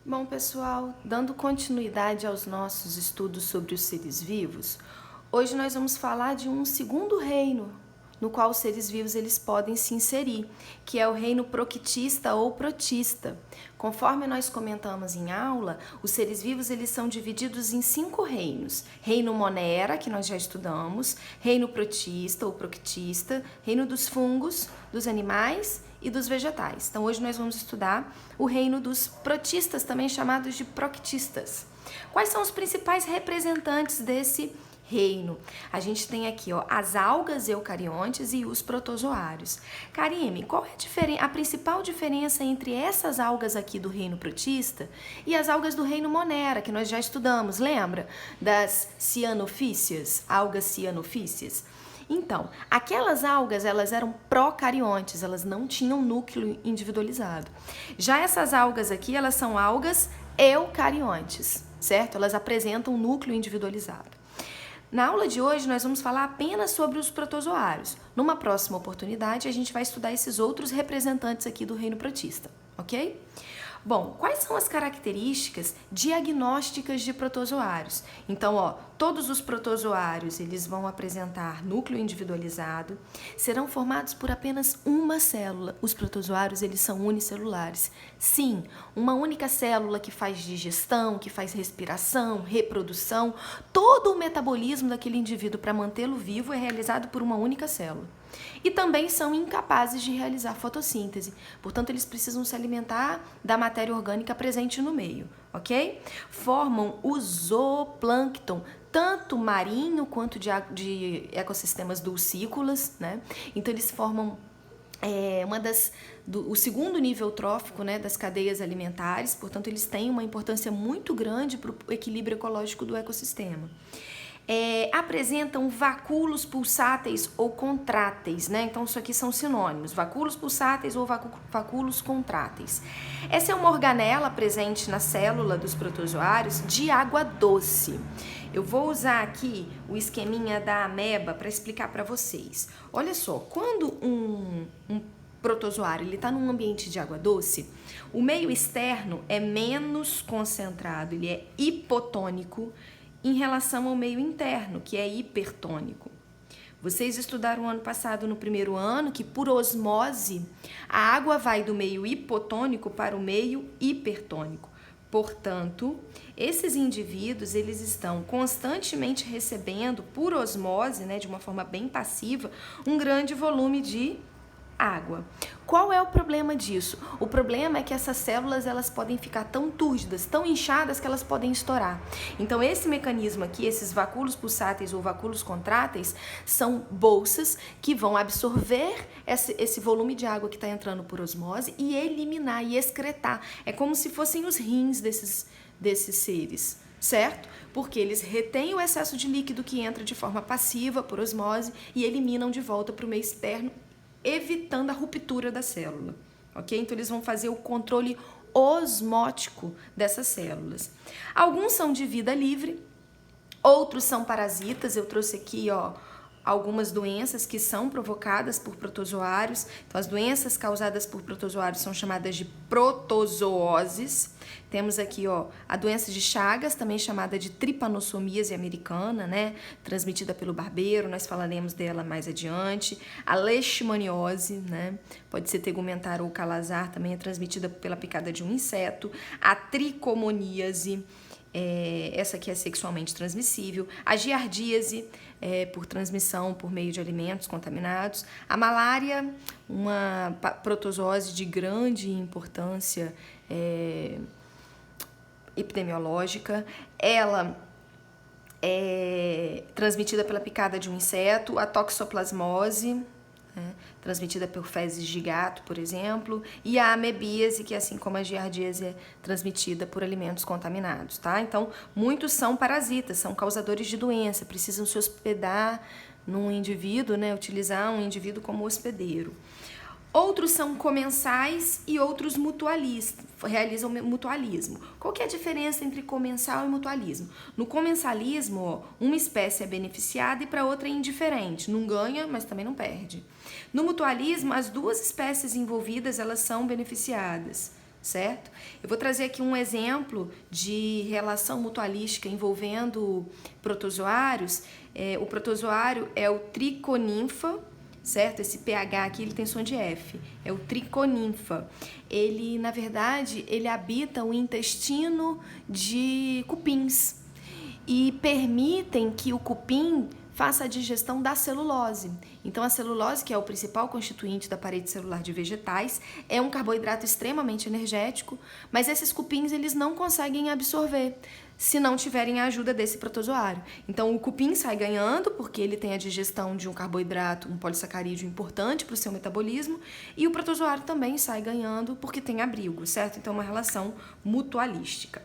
Bom, pessoal, dando continuidade aos nossos estudos sobre os seres vivos, hoje nós vamos falar de um segundo reino no qual os seres vivos eles podem se inserir, que é o reino proctista ou protista. Conforme nós comentamos em aula, os seres vivos eles são divididos em 5 reinos: reino monera, que nós já estudamos, reino protista ou proctista, reino dos fungos, dos animais e dos vegetais. Então hoje nós vamos estudar o reino dos protistas, também chamados de proctistas. Quais são os principais representantes desse reino? A gente tem aqui as algas eucariontes e os protozoários. Karime, qual é a principal diferença entre essas algas aqui do reino protista e as algas do reino monera, que nós já estudamos, lembra? Das cianofícias, algas cianofícias. Então, aquelas algas, elas eram procariontes, elas não tinham núcleo individualizado. Já essas algas aqui, elas são algas eucariontes, certo? Elas apresentam um núcleo individualizado. Na aula de hoje, nós vamos falar apenas sobre os protozoários. Numa próxima oportunidade, a gente vai estudar esses outros representantes aqui do reino protista, ok? Bom, quais são as características diagnósticas de protozoários? Então, todos os protozoários, eles vão apresentar núcleo individualizado, serão formados por apenas uma célula. Os protozoários, eles são unicelulares. Sim, uma única célula que faz digestão, que faz respiração, reprodução, todo o metabolismo daquele indivíduo para mantê-lo vivo é realizado por uma única célula. E também são incapazes de realizar fotossíntese, portanto eles precisam se alimentar da matéria orgânica presente no meio, ok? Formam o zooplâncton, tanto marinho quanto de ecossistemas dulcícolas, né? Então eles formam o segundo nível trófico, né, das cadeias alimentares, portanto eles têm uma importância muito grande para o equilíbrio ecológico do ecossistema. Apresentam vacúolos pulsáteis ou contráteis, né? Então isso aqui são sinônimos, vacúolos pulsáteis ou vacúolos contráteis. Essa é uma organela presente na célula dos protozoários de água doce. Eu vou usar aqui o esqueminha da ameba para explicar para vocês. Olha só, quando um protozoário está num ambiente de água doce, o meio externo é menos concentrado, ele é hipotônico em relação ao meio interno, que é hipertônico. Vocês estudaram ano passado, no primeiro ano, que por osmose a água vai do meio hipotônico para o meio hipertônico. Portanto, esses indivíduos, eles estão constantemente recebendo, por osmose, né, de uma forma bem passiva, um grande volume de água. Qual é o problema disso? O problema é que essas células elas podem ficar tão túrgidas, tão inchadas que elas podem estourar. Então esse mecanismo aqui, esses vacúolos pulsáteis ou vacúolos contráteis, são bolsas que vão absorver esse volume de água que está entrando por osmose e eliminar e excretar. É como se fossem os rins desses seres, certo? Porque eles retêm o excesso de líquido que entra de forma passiva por osmose e eliminam de volta para o meio externo, evitando a ruptura da célula, ok? Então, eles vão fazer o controle osmótico dessas células. Alguns são de vida livre, outros são parasitas. Eu trouxe aqui, algumas doenças que são provocadas por protozoários. Então, as doenças causadas por protozoários são chamadas de protozooses. Temos aqui, a doença de Chagas, também chamada de tripanossomíase americana, né? Transmitida pelo barbeiro, nós falaremos dela mais adiante. A leishmaniose, né? Pode ser tegumentar ou calazar, também é transmitida pela picada de um inseto. A tricomoníase, essa aqui é sexualmente transmissível. A giardíase, por transmissão por meio de alimentos contaminados. A malária, uma protozoose de grande importância epidemiológica. Ela é transmitida pela picada de um inseto. A toxoplasmose, transmitida por fezes de gato, por exemplo, e a amebíase, que assim como a giardíase é transmitida por alimentos contaminados, tá? Então, muitos são parasitas, são causadores de doença, precisam se hospedar num indivíduo, né? Utilizar um indivíduo como hospedeiro. Outros são comensais e outros mutualistas, realizam mutualismo. Qual que é a diferença entre comensal e mutualismo? No comensalismo, uma espécie é beneficiada e para outra é indiferente. Não ganha, mas também não perde. No mutualismo, as duas espécies envolvidas, elas são beneficiadas, certo? Eu vou trazer aqui um exemplo de relação mutualística envolvendo protozoários. O protozoário é o triconinfa, certo? Esse pH aqui, ele tem som de F. É o triconinfa. Ele, na verdade, ele habita o intestino de cupins e permitem que o cupim faça a digestão da celulose. Então, a celulose, que é o principal constituinte da parede celular de vegetais, é um carboidrato extremamente energético, mas esses cupins eles não conseguem absorver se não tiverem a ajuda desse protozoário. Então, o cupim sai ganhando porque ele tem a digestão de um carboidrato, um polissacarídeo importante para o seu metabolismo, e o protozoário também sai ganhando porque tem abrigo, certo? Então, é uma relação mutualística.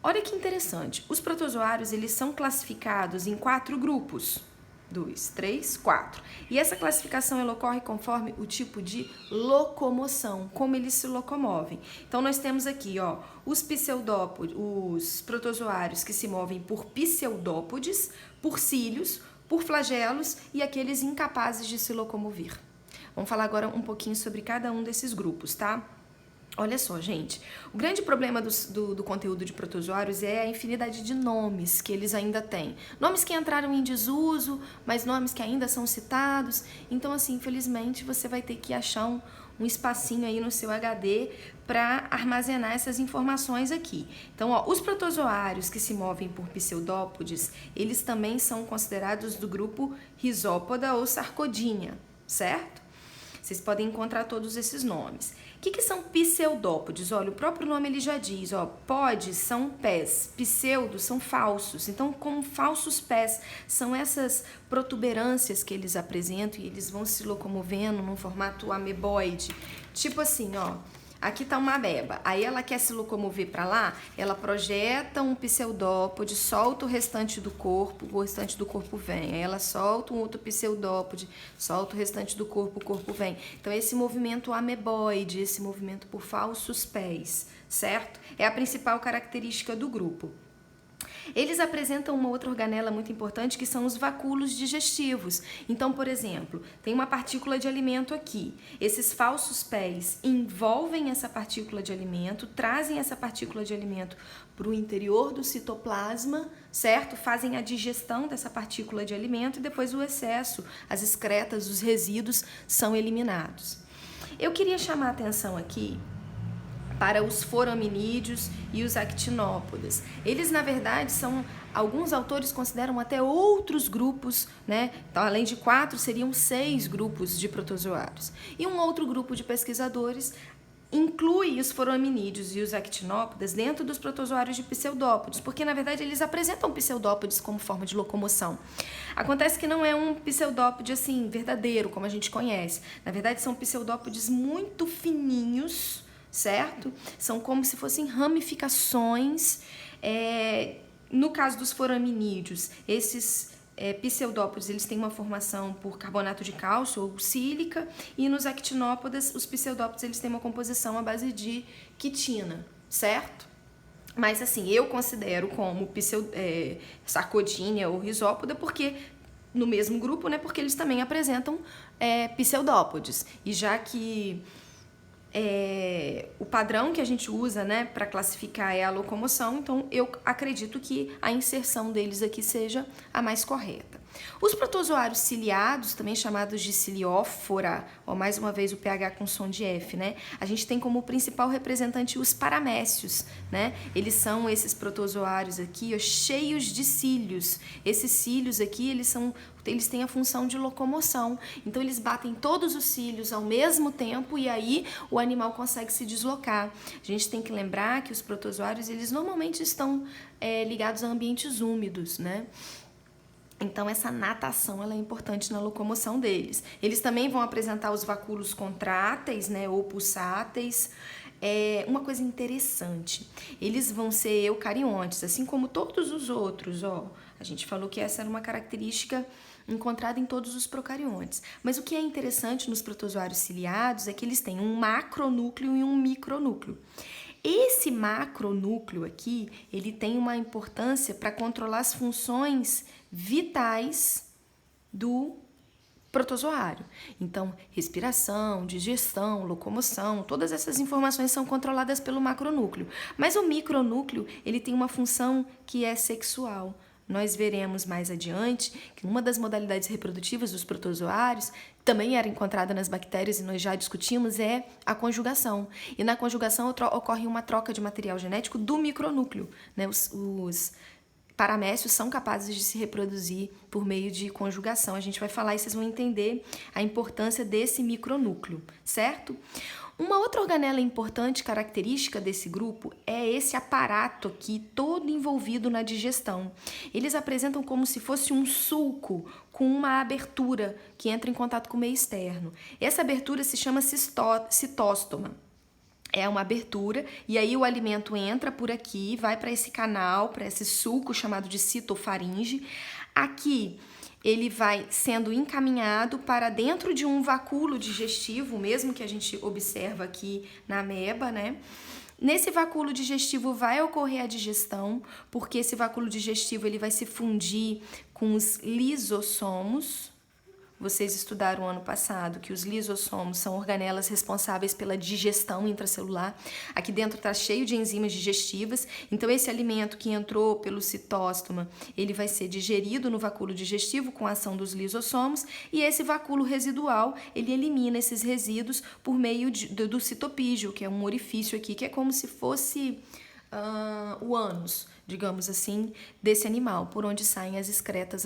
Olha que interessante, os protozoários eles são classificados em 4 grupos, 2, 3, 4. E essa classificação ela ocorre conforme o tipo de locomoção, como eles se locomovem. Então nós temos aqui, ó, os protozoários que se movem por pseudópodes, por cílios, por flagelos e aqueles incapazes de se locomover. Vamos falar agora um pouquinho sobre cada um desses grupos, tá? Olha só, gente, o grande problema do conteúdo de protozoários é a infinidade de nomes que eles ainda têm. Nomes que entraram em desuso, mas nomes que ainda são citados. Então, assim, infelizmente, você vai ter que achar um espacinho aí no seu HD para armazenar essas informações aqui. Então, ó, os protozoários que se movem por pseudópodes, eles também são considerados do grupo Rhizópoda ou Sarcodinha, certo? Vocês podem encontrar todos esses nomes. O que são pseudópodes? Olha, o próprio nome ele já diz, ó, podes são pés, pseudos são falsos. Então, como falsos pés, são essas protuberâncias que eles apresentam e eles vão se locomovendo num formato ameboide. Tipo assim, ó, aqui tá uma ameba, aí ela quer se locomover para lá, ela projeta um pseudópode, solta o restante do corpo vem. Aí ela solta um outro pseudópode, solta o restante do corpo, o corpo vem. Então, esse movimento ameboide, esse movimento por falsos pés, certo? É a principal característica do grupo. Eles apresentam uma outra organela muito importante que são os vacúolos digestivos. Então, por exemplo, tem uma partícula de alimento aqui. Esses falsos pés envolvem essa partícula de alimento, trazem essa partícula de alimento para o interior do citoplasma, certo? Fazem a digestão dessa partícula de alimento e depois o excesso, as excretas, os resíduos são eliminados. Eu queria chamar a atenção aqui para os foraminídeos e os actinópodas. Eles, na verdade, alguns autores consideram até outros grupos, né? Então, além de 4, seriam 6 grupos de protozoários. E um outro grupo de pesquisadores inclui os foraminídeos e os actinópodas dentro dos protozoários de pseudópodes, porque, na verdade, eles apresentam pseudópodes como forma de locomoção. Acontece que não é um pseudópode, assim, verdadeiro, como a gente conhece. Na verdade, são pseudópodes muito fininhos, certo? São como se fossem ramificações. No caso dos foraminídeos, esses pseudópodes eles têm uma formação por carbonato de cálcio ou sílica, e nos actinópodas, os pseudópodes eles têm uma composição à base de quitina, certo? Mas assim, eu considero como sarcodínia ou rhizópoda porque no mesmo grupo, né? Porque eles também apresentam pseudópodes. E já que o padrão que a gente usa, né, para classificar é a locomoção, então eu acredito que a inserção deles aqui seja a mais correta. Os protozoários ciliados, também chamados de ciliófora, ó, mais uma vez o pH com som de F, né? A gente tem como principal representante os paramécios, né? Eles são esses protozoários aqui, ó, cheios de cílios. Esses cílios aqui, eles têm a função de locomoção. Então, eles batem todos os cílios ao mesmo tempo e aí o animal consegue se deslocar. A gente tem que lembrar que os protozoários, eles normalmente estão ligados a ambientes úmidos, né? Então, essa natação ela é importante na locomoção deles. Eles também vão apresentar os vacúolos contráteis, né, ou pulsáteis. Uma coisa interessante, eles vão ser eucariontes, assim como todos os outros, ó. A gente falou que essa era uma característica encontrada em todos os procariontes. Mas o que é interessante nos protozoários ciliados é que eles têm um macronúcleo e um micronúcleo. Esse macronúcleo aqui, ele tem uma importância para controlar as funções vitais do protozoário. Então, respiração, digestão, locomoção, todas essas informações são controladas pelo macronúcleo. Mas o micronúcleo, ele tem uma função que é sexual. Nós veremos mais adiante que uma das modalidades reprodutivas dos protozoários, também era encontrada nas bactérias e nós já discutimos, é a conjugação. E na conjugação ocorre uma troca de material genético do micronúcleo, né? Os paramécios são capazes de se reproduzir por meio de conjugação. A gente vai falar e vocês vão entender a importância desse micronúcleo, certo? Uma outra organela importante, característica desse grupo, é esse aparato aqui, todo envolvido na digestão. Eles apresentam como se fosse um sulco com uma abertura que entra em contato com o meio externo. Essa abertura se chama citóstoma. É uma abertura e aí o alimento entra por aqui, vai para esse canal, para esse sulco chamado de citofaringe. Aqui ele vai sendo encaminhado para dentro de um vacúolo digestivo, mesmo que a gente observa aqui na ameba, né? Nesse vacúolo digestivo vai ocorrer a digestão, porque esse vacúolo digestivo ele vai se fundir com os lisossomos. Vocês estudaram ano passado que os lisossomos são organelas responsáveis pela digestão intracelular. Aqui dentro está cheio de enzimas digestivas, então esse alimento que entrou pelo citóstoma, ele vai ser digerido no vacúolo digestivo com a ação dos lisossomos e esse vacúolo residual, ele elimina esses resíduos por meio do citopígio, que é um orifício aqui, que é como se fosse o ânus, digamos assim, desse animal, por onde saem as excretas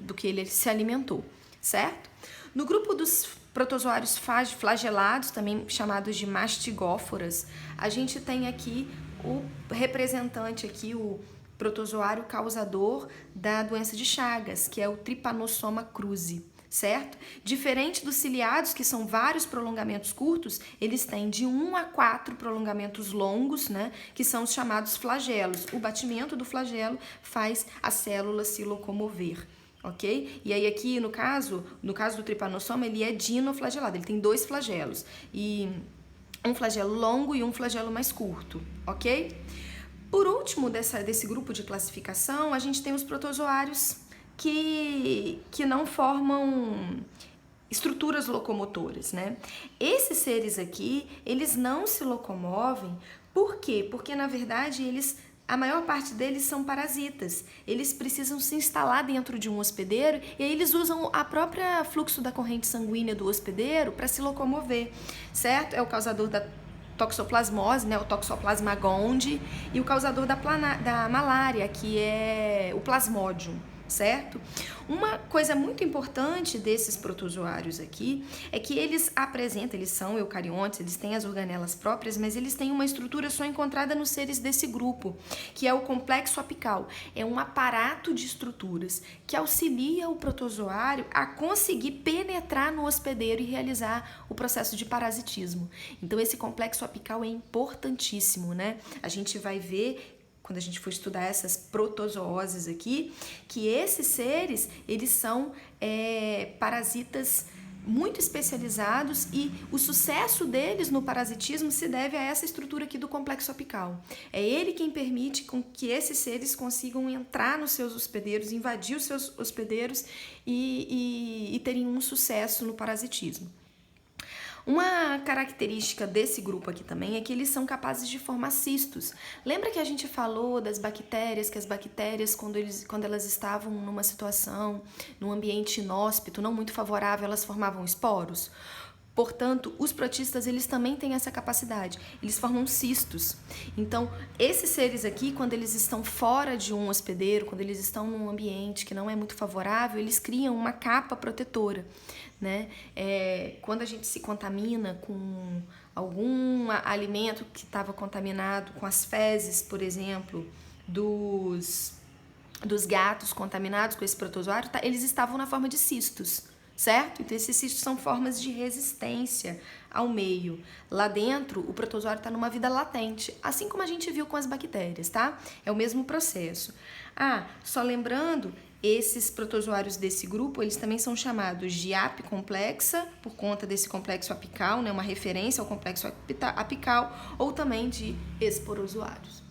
do que ele se alimentou. Certo? No grupo dos protozoários flagelados, também chamados de mastigóforas, a gente tem aqui o representante aqui, o protozoário causador da doença de Chagas, que é o Trypanosoma cruzi, certo? Diferente dos ciliados, que são vários prolongamentos curtos, eles têm de 1 a 4 prolongamentos longos, né? Que são os chamados flagelos. O batimento do flagelo faz a célula se locomover. Ok? E aí aqui, no caso do Trypanosoma, ele é dinoflagelado, ele tem 2 flagelos, e um flagelo longo e um flagelo mais curto, ok? Por último desse grupo de classificação, a gente tem os protozoários que não formam estruturas locomotoras, né? Esses seres aqui, eles não se locomovem, por quê? Porque, na verdade, a maior parte deles são parasitas. Eles precisam se instalar dentro de um hospedeiro e aí eles usam a própria fluxo da corrente sanguínea do hospedeiro para se locomover, certo? É o causador da toxoplasmose, né, o Toxoplasma gondii, e o causador da malária, que é o Plasmodium, certo? Uma coisa muito importante desses protozoários aqui é que eles são eucariontes, eles têm as organelas próprias, mas eles têm uma estrutura só encontrada nos seres desse grupo, que é o complexo apical. É um aparato de estruturas que auxilia o protozoário a conseguir penetrar no hospedeiro e realizar o processo de parasitismo. Então esse complexo apical é importantíssimo, né? A gente vai ver quando a gente for estudar essas protozooses aqui, que esses seres, eles são parasitas muito especializados e o sucesso deles no parasitismo se deve a essa estrutura aqui do complexo apical. É ele quem permite com que esses seres consigam entrar nos seus hospedeiros, invadir os seus hospedeiros e terem um sucesso no parasitismo. Uma característica desse grupo aqui também é que eles são capazes de formar cistos. Lembra que a gente falou das bactérias, que as bactérias, quando elas estavam numa situação, num ambiente inóspito, não muito favorável, elas formavam esporos? Portanto, os protistas, eles também têm essa capacidade, eles formam cistos. Então, esses seres aqui, quando eles estão fora de um hospedeiro, quando eles estão num ambiente que não é muito favorável, eles criam uma capa protetora, né? Quando a gente se contamina com algum alimento que estava contaminado, com as fezes, por exemplo, dos gatos contaminados com esse protozoário, eles estavam na forma de cistos, certo? Então esses cistos são formas de resistência ao meio. Lá dentro, o protozoário está numa vida latente, assim como a gente viu com as bactérias, tá? É o mesmo processo. Só lembrando, esses protozoários desse grupo, eles também são chamados de apicomplexa, por conta desse complexo apical, né? Uma referência ao complexo apical, ou também de esporozoários.